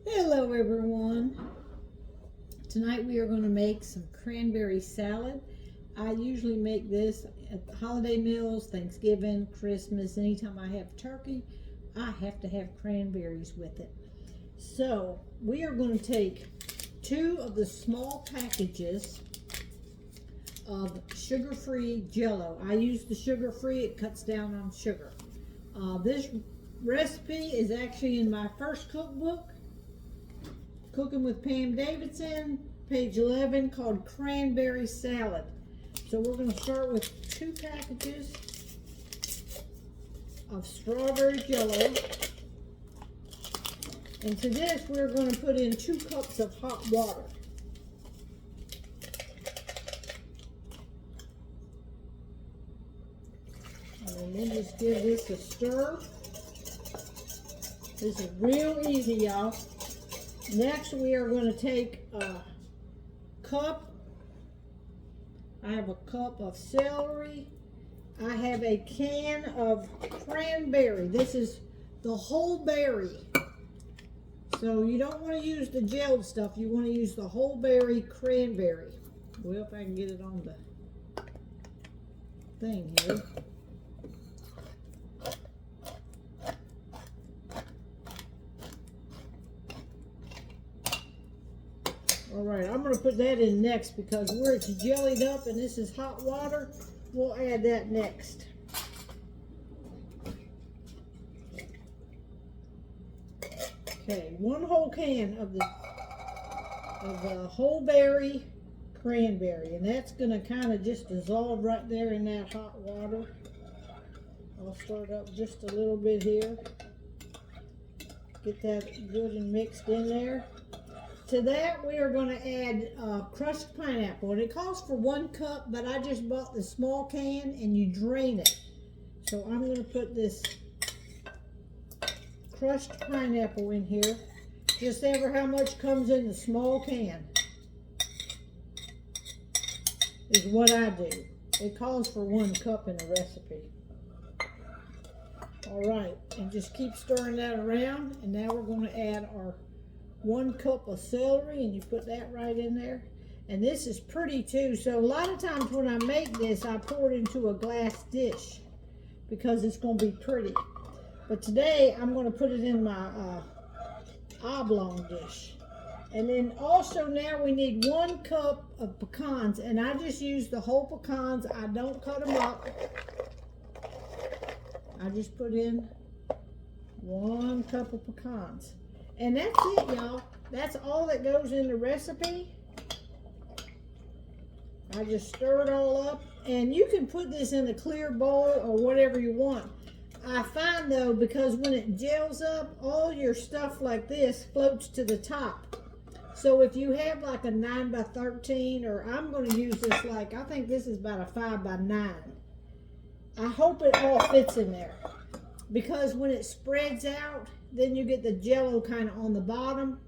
Hello everyone. Tonight we are going to make some cranberry salad. I usually make this at holiday meals, Thanksgiving, Christmas, anytime I have turkey, I have to have cranberries with it. So we are going to take 2 of the small packages of sugar-free Jello. I use the sugar-free, it cuts down on sugar. This recipe is actually in my first cookbook, Cooking with Pam Davidson, page 11, called Cranberry Salad. So we're going to start with 2 packages of strawberry Jello. And to this, we're going to put in 2 cups of hot water. And then just give this a stir. This is real easy, y'all. Next, we are going to take a cup. I have a cup of celery. I have a can of cranberry. This is the whole berry. So you don't want to use the gelled stuff. You want to use the whole berry cranberry. Well, if I can get it on the thing here. All right, I'm going to put that in next because where it's jellied up and this is hot water, we'll add that next. Okay, 1 whole can of the whole berry cranberry, and that's going to kind of just dissolve right there in that hot water. I'll stir it up just a little bit here. Get that good and mixed in there. To that, we are going to add crushed pineapple, and it calls for 1 cup, but I just bought the small can, and you drain it. So I'm going to put this crushed pineapple in here, just ever how much comes in the small can is what I do. It calls for 1 cup in the recipe. All right, and just keep stirring that around, and now we're going to add our 1 cup of celery, and you put that right in there. And this is pretty too, so a lot of times when I make this, I pour it into a glass dish because it's going to be pretty. But today, I'm going to put it in my oblong dish. And then also now we need 1 cup of pecans, and I just use the whole pecans. I don't cut them up. I just put in 1 cup of pecans. And that's it, y'all. That's all that goes in the recipe. I just stir it all up. And you can put this in a clear bowl or whatever you want. I find, though, because when it gels up, all your stuff like this floats to the top. So if you have like a 9 by 13, or I'm going to use this like, I think this is about a 5 by 9. I hope it all fits in there. Because when it spreads out, then you get the Jello kind of on the bottom,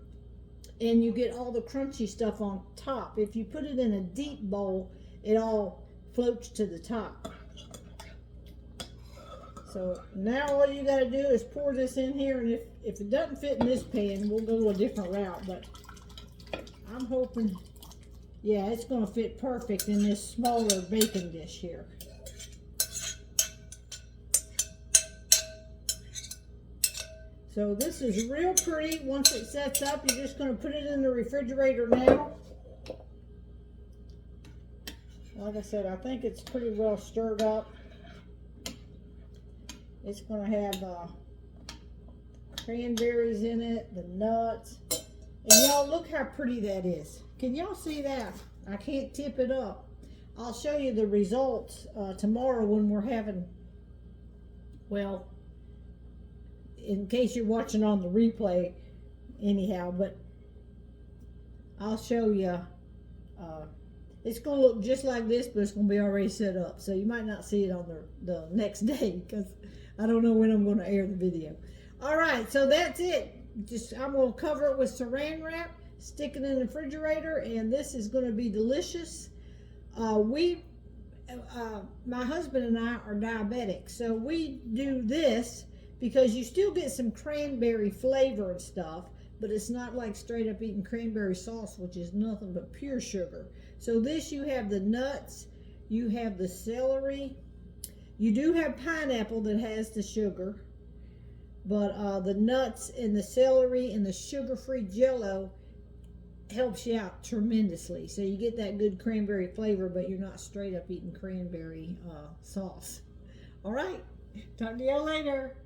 and you get all the crunchy stuff on top. If you put it in a deep bowl, it all floats to the top. So now all you got to do is pour this in here, and if it doesn't fit in this pan, we'll go a different route. But I'm hoping, yeah, it's going to fit perfect in this smaller baking dish here. So this is real pretty. Once it sets up, you're just going to put it in the refrigerator now. Like I said, I think it's pretty well stirred up. It's going to have cranberries in it, the nuts. And y'all, look how pretty that is. Can y'all see that? I can't tip it up. I'll show you the results tomorrow when we're having, well, in case you're watching on the replay anyhow, but I'll show you. It's going to look just like this, but it's going to be already set up. So you might not see it on the next day because I don't know when I'm going to air the video. All right, so that's it. I'm going to cover it with saran wrap, stick it in the refrigerator, and this is going to be delicious. My husband and I are diabetic, so we do this because you still get some cranberry flavor and stuff, but it's not like straight up eating cranberry sauce, which is nothing but pure sugar. So this, you have the nuts, you have the celery, you do have pineapple that has the sugar, but the nuts and the celery and the sugar-free Jello helps you out tremendously. So you get that good cranberry flavor, but you're not straight up eating cranberry sauce. All right, talk to y'all later.